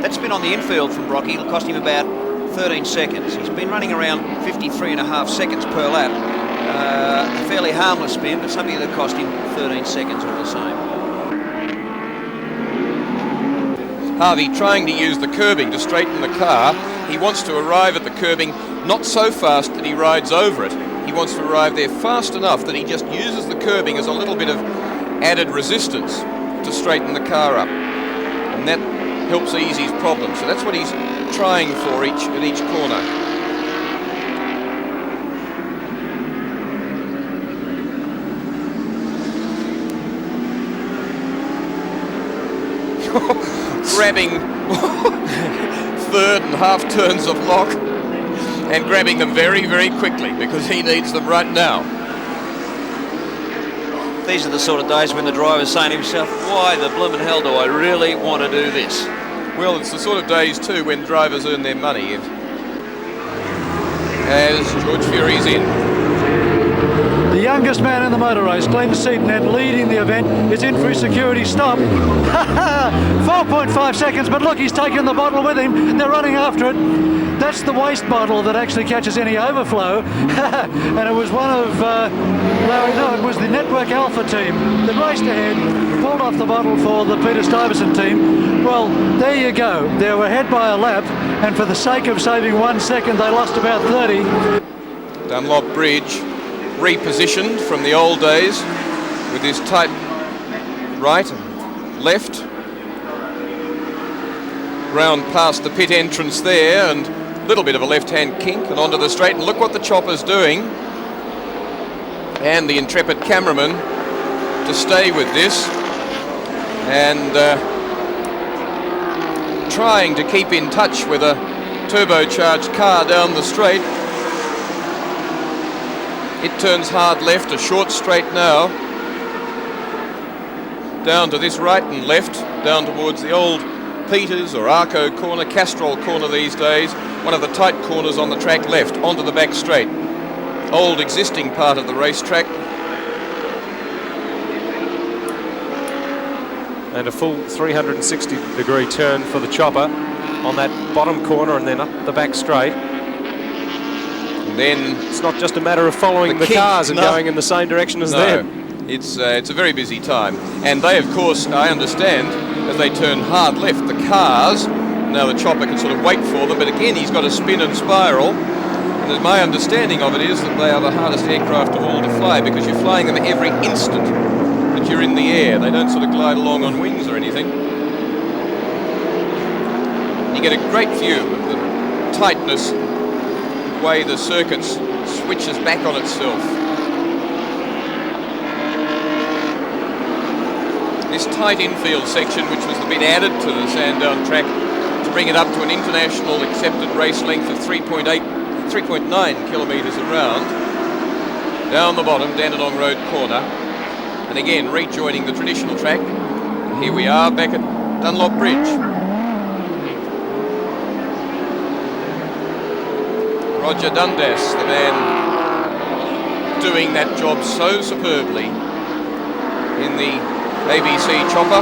[SPEAKER 3] That spin on the infield from Brocky will cost him about 13 seconds. He's been running around 53.5 seconds per lap. A fairly harmless spin, but something that cost him 13 seconds all the same.
[SPEAKER 1] Harvey trying to use the curbing to straighten the car. He wants to arrive at the curbing not so fast that he rides over it. He wants to arrive there fast enough that he just uses the curbing as a little bit of added resistance to straighten the car up. And that helps ease his problem. So that's what he's trying for at each corner. Grabbing third and half turns of lock and grabbing them very, very quickly because he needs them right now.
[SPEAKER 3] These are the sort of days when the driver's saying to himself, why the bloomin' hell do I really want to do this?
[SPEAKER 1] Well, it's the sort of days too when drivers earn their money. As George Fury's in.
[SPEAKER 4] The youngest man in the motor race, Glenn Seaton, and leading the event, is in for his security stop. 4.5 seconds, but look, he's taken the bottle with him. They're running after it. That's the waste bottle that actually catches any overflow. And it was one of it was the Network Alpha team that raced ahead, pulled off the bottle for the Peter Stuyvesant team. Well, there you go. They were ahead by a lap, and for the sake of saving 1 second, they lost about 30.
[SPEAKER 1] Dunlop Bridge repositioned from the old days with his tight right and left. Round past the pit entrance there and a little bit of a left-hand kink and onto the straight. And look what the chopper's doing. And the intrepid cameraman to stay with this and trying to keep in touch with a turbocharged car down the straight. It turns hard left, a short straight now, down to this right and left, down towards the old Peters or Arco corner, Castrol corner these days, one of the tight corners on the track left, onto the back straight. Old existing part of the racetrack.
[SPEAKER 2] And a full 360-degree turn for the chopper on that bottom corner and then up the back straight.
[SPEAKER 1] And then
[SPEAKER 2] it's not just a matter of following the cars and going in the same direction as them.
[SPEAKER 1] It's a very busy time. And they, of course, I understand, as they turn hard left, the cars, now the chopper can sort of wait for them, but again, he's got to spin and spiral. And as my understanding of it is that they are the hardest aircraft of all to fly because you're flying them every instant that you're in the air. They don't sort of glide along on wings or anything. You get a great view of the tightness, the way the circuit switches back on itself. this tight infield section, which was the bit added to the Sandown track to bring it up to an international accepted race length of 3.9 kilometres around. Down the bottom, Dandenong Road corner, and again rejoining the traditional track. And here we are back at Dunlop Bridge. Roger Dundas, the man doing that job so superbly in the ABC chopper.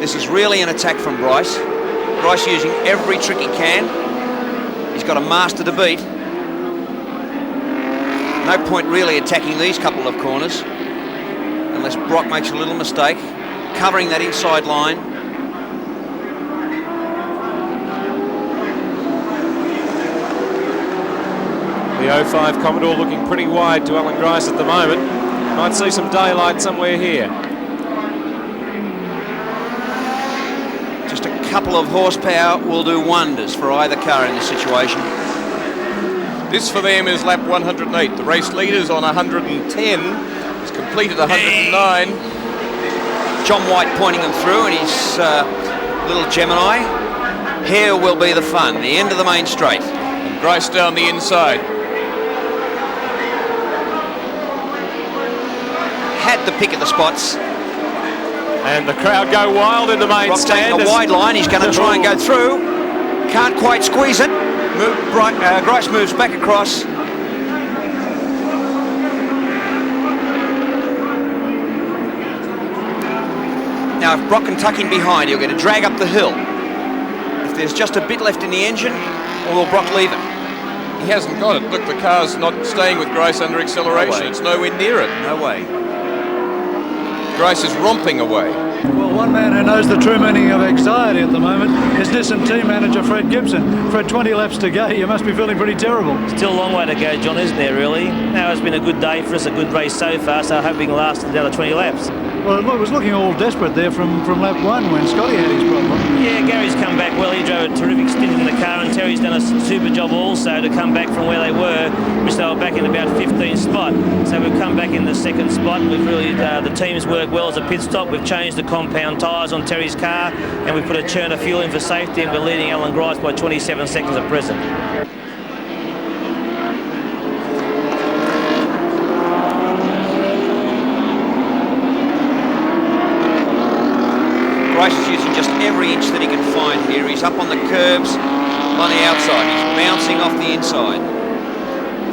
[SPEAKER 3] This is really an attack from Bryce. Bryce using every trick he can. He's got a master to beat. No point really attacking these couple of corners unless Brock makes a little mistake, covering that inside line.
[SPEAKER 2] The 05 Commodore looking pretty wide to Alan Grice at the moment. Might see some daylight somewhere here.
[SPEAKER 3] Just a couple of horsepower will do wonders for either car in this situation.
[SPEAKER 1] This for them is lap 108. The race leader's on 110. He's completed 109.
[SPEAKER 3] John White pointing them through, and his little Gemini. Here will be the fun, the end of the main straight.
[SPEAKER 1] And Grice down the inside.
[SPEAKER 3] Had the pick of the spots.
[SPEAKER 2] And the crowd go wild in the main
[SPEAKER 3] Brock
[SPEAKER 2] stand.
[SPEAKER 3] taking a wide line, he's going to try and go through. Can't quite squeeze it. Grice moves back across. Now if Brock can tuck in behind, he'll get a drag up the hill. If there's just a bit left in the engine, or will Brock leave it?
[SPEAKER 1] He hasn't got it. Look, the car's not staying with Grice under acceleration.
[SPEAKER 3] No way.
[SPEAKER 1] It's nowhere near it.
[SPEAKER 3] No way.
[SPEAKER 1] Grice is romping away.
[SPEAKER 4] Well, one man who knows the true meaning of anxiety at the moment is Nissan team manager Fred Gibson. Fred, 20 laps to go. You must be feeling pretty terrible.
[SPEAKER 6] Still a long way to go, John, isn't there, really? Now it's been a good day for us, a good race so far, so I hope we can last another 20 laps.
[SPEAKER 4] Well, it was looking all desperate there from lap 1 when Scotty had his problem.
[SPEAKER 6] Yeah, Gary's come back well. He drove a terrific stint in the car, and Terry's done a super job also to come back from where they were, which they were back in about 15th spot. So we've come back in the second spot. We've really, the team's worked well as a pit stop. We've changed the compound tyres on Terry's car, and we've put a churn of fuel in for safety, and we're leading Alan Grice by 27 seconds at present.
[SPEAKER 3] Grice is using just every inch that he can find here. He's up on the curbs on the outside. He's bouncing off the inside.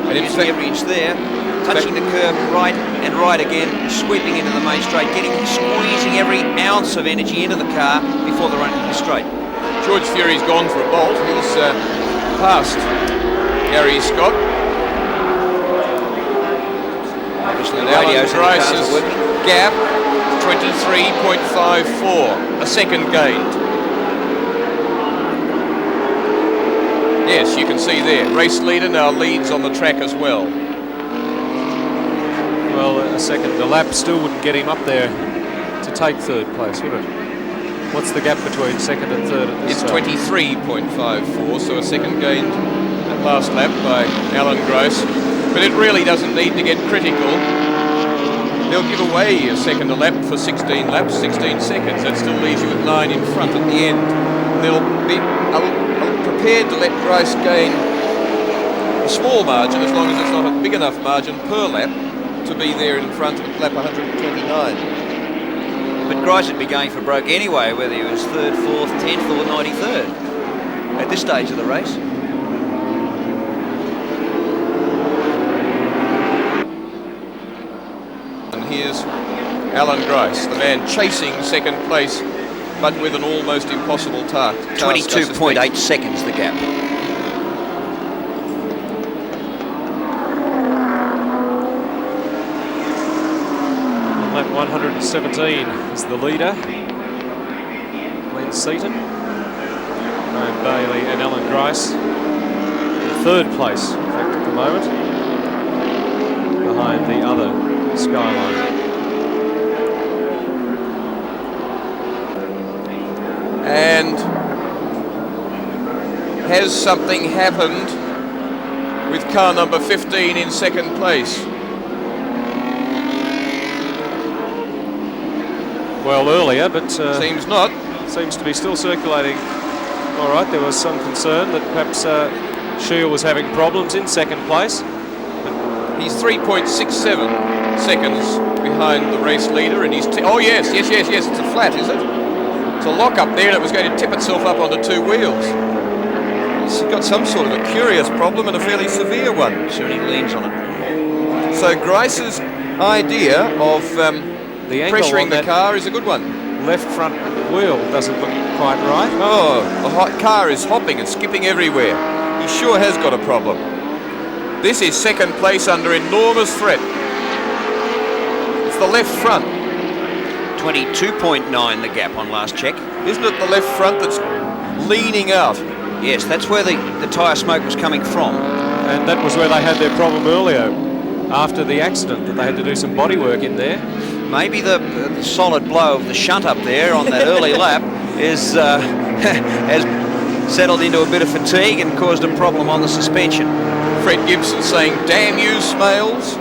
[SPEAKER 3] And using every inch there, touching the curb right and right again, sweeping into the main straight, squeezing every ounce of energy into the car before the run into the straight.
[SPEAKER 1] George Fury's gone for a bolt. He's passed Gary Scott.
[SPEAKER 3] Obviously,
[SPEAKER 1] And
[SPEAKER 3] the
[SPEAKER 1] Alan
[SPEAKER 3] radios in the cars
[SPEAKER 1] Grice's
[SPEAKER 3] are working.
[SPEAKER 1] gap, 23.54, a second gained. Yes, you can see there, race leader now leads on the track as well.
[SPEAKER 2] Well, a second a lap still wouldn't get him up there to take third place, would it? What's the gap between second and third at this
[SPEAKER 1] It's 23.54, so a second gained at last lap by Alan Grice. But it really doesn't need to get critical. They'll give away a second a lap for 16 laps, 16 seconds. That still leaves you with 9 in front at the end. They'll be prepared to let Grice gain a small margin, as long as it's not a big enough margin per lap to be there in front at lap 129.
[SPEAKER 3] But Grice would be going for broke anyway, whether he was 3rd, 4th, 10th or 93rd at this stage of the race.
[SPEAKER 1] And here's Alan Grice, the man chasing second place, but with an almost impossible task.
[SPEAKER 3] 22.8 seconds the gap.
[SPEAKER 2] Lap 117 is the leader. Glenn Seaton, Graham Bailey and Alan Grice in third place, in fact, at the moment, behind the other Skyline.
[SPEAKER 1] And has something happened with car number 15 in second place.
[SPEAKER 2] Well, earlier, but
[SPEAKER 1] Seems not.
[SPEAKER 2] seems to be still circulating. All right, there was some concern that perhaps Shield was having problems in second place.
[SPEAKER 1] He's 3.67 seconds behind the race leader, and he's oh yes, it's a flat, is it? It's a lock up there, and it was going to tip itself up onto two wheels. He's got some sort of a curious problem, and a fairly severe one.
[SPEAKER 3] So he leans on it.
[SPEAKER 1] So Grice's idea of
[SPEAKER 2] The angle
[SPEAKER 1] pressuring
[SPEAKER 2] on
[SPEAKER 1] the
[SPEAKER 2] that
[SPEAKER 1] car is a good one.
[SPEAKER 2] left front wheel doesn't look quite right.
[SPEAKER 1] Oh, the car is hopping and skipping everywhere. He sure has got a problem. This is second place under enormous threat. It's the left front.
[SPEAKER 3] 22.9 the gap on last check.
[SPEAKER 1] Isn't it the left front that's leaning out?
[SPEAKER 3] Yes, that's where the tyre smoke was coming from.
[SPEAKER 2] And that was where they had their problem earlier after the accident, that they had to do some body work in there.
[SPEAKER 3] Maybe the solid blow of the shunt up there on that early lap is has settled into a bit of fatigue and caused a problem on the suspension.
[SPEAKER 1] Fred Gibson saying, "Damn you, Smales."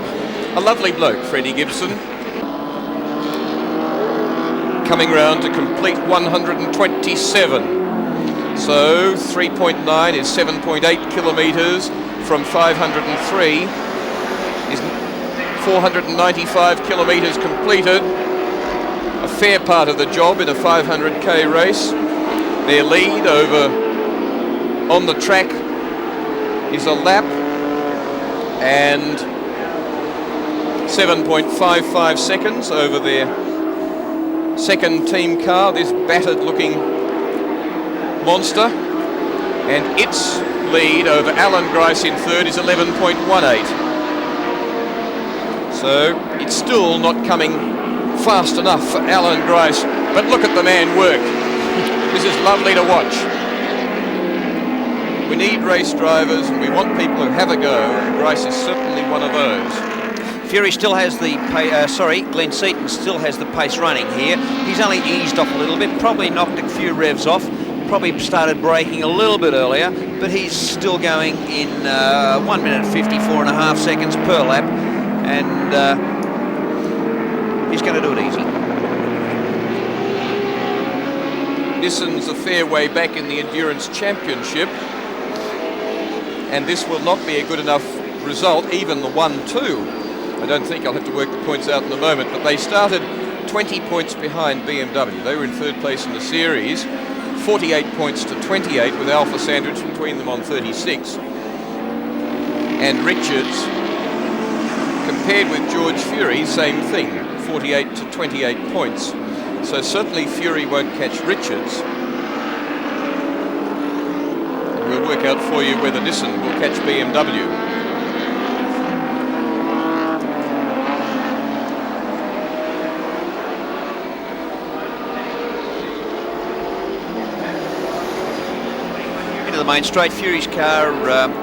[SPEAKER 1] A lovely bloke, Freddie Gibson. Coming round to complete 127. So 3.9 is 7.8 kilometres from 503. Is 495 kilometres completed. A fair part of the job in a 500k race. Their lead over on the track is a lap and 7.55 seconds over their second team car, this battered looking monster, and its lead over Alan Grice in third is 11.18. So it's still not coming fast enough for Alan Grice, but look at the man work. This is lovely to watch. We need race drivers and we want people who have a go, and Grice is certainly one of those.
[SPEAKER 3] Fury still has the Glenn Seaton still has the pace running here. He's only eased off a little bit, probably knocked a few revs off, probably started braking a little bit earlier, but he's still going in 1 minute 54.5 seconds per lap, and he's going to do it easy.
[SPEAKER 1] Nissan's a fair way back in the Endurance Championship, and this will not be a good enough result, even the 1-2. I don't think I'll have to work the points out in a moment, but they started 20 points behind BMW. They were in third place in the series, 48 points to 28 with Alpha Sandwich between them on 36. And Richards, compared with George Fury, same thing, 48 to 28 points. So certainly Fury won't catch Richards. And we'll work out for you whether Nissan will catch BMW.
[SPEAKER 3] The main straight, Fury's car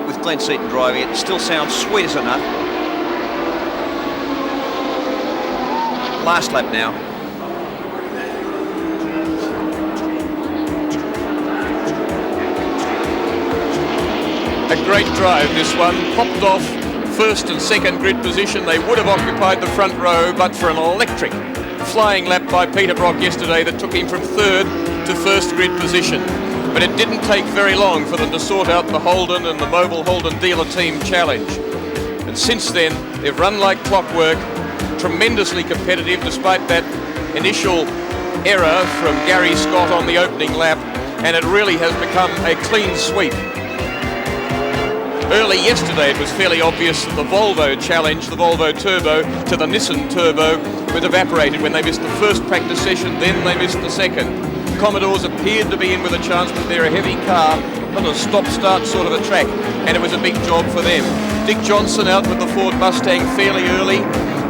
[SPEAKER 3] with Glenn Seaton driving it still sounds sweet as a nut. Last lap now.
[SPEAKER 1] A great drive, this one. Popped off first and second grid position. They would have occupied the front row but for an electric flying lap by Peter Brock yesterday that took him from third to first grid position. But it didn't take very long for them to sort out the Holden and the Mobile Holden dealer team challenge. And since then, they've run like clockwork, tremendously competitive despite that initial error from Gary Scott on the opening lap, and it really has become a clean sweep. Early yesterday, it was fairly obvious that the Volvo challenge, the Volvo Turbo to the Nissan Turbo, was evaporated when they missed the first practice session, then they missed the second. Commodores appeared to be in with a chance, but they're a heavy car on a stop-start sort of a track, and it was a big job for them. Dick Johnson out with the Ford Mustang fairly early,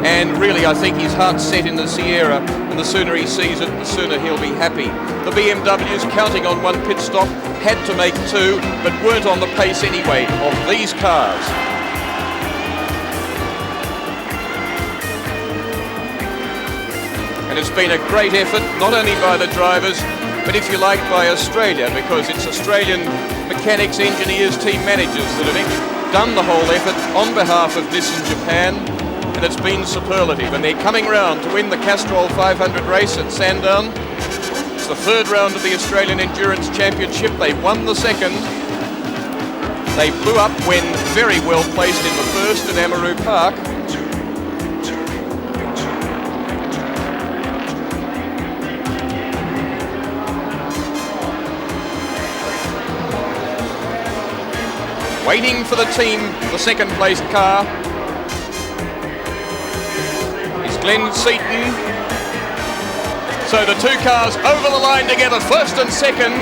[SPEAKER 1] and really I think his heart's set in the Sierra, and the sooner he sees it, the sooner he'll be happy. The BMWs, counting on one pit stop, had to make two, but weren't on the pace anyway of these cars. And it's been a great effort, not only by the drivers, but if you like, by Australia, because it's Australian mechanics, engineers, team managers that have done the whole effort on behalf of Nissan Japan, and it's been superlative. And they're coming round to win the Castrol 500 race at Sandown. It's the third round of the Australian Endurance Championship. They won the second. They blew up when very well placed in the first at Amaru Park. Waiting for the team, the second placed car, is Glenn Seaton. So the two cars over the line together, first and second.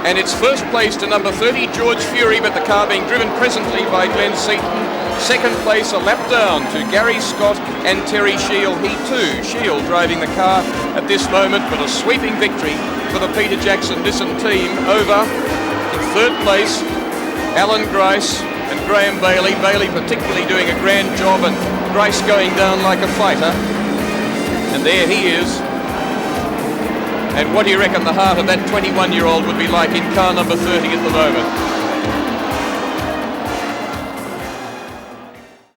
[SPEAKER 1] And it's first place to number 30, George Fury, but the car being driven presently by Glenn Seaton. Second place, a lap down to Gary Scott and Terry Shield. He too, Shield driving the car at this moment, but a sweeping victory for the Peter Jackson Nissan team over in third place. Alan Grice and Graham Bailey. Bailey particularly doing a grand job, and Grice going down like a fighter. And there he is. And what do you reckon the heart of that 21-year-old would be like in car number 30 at the moment?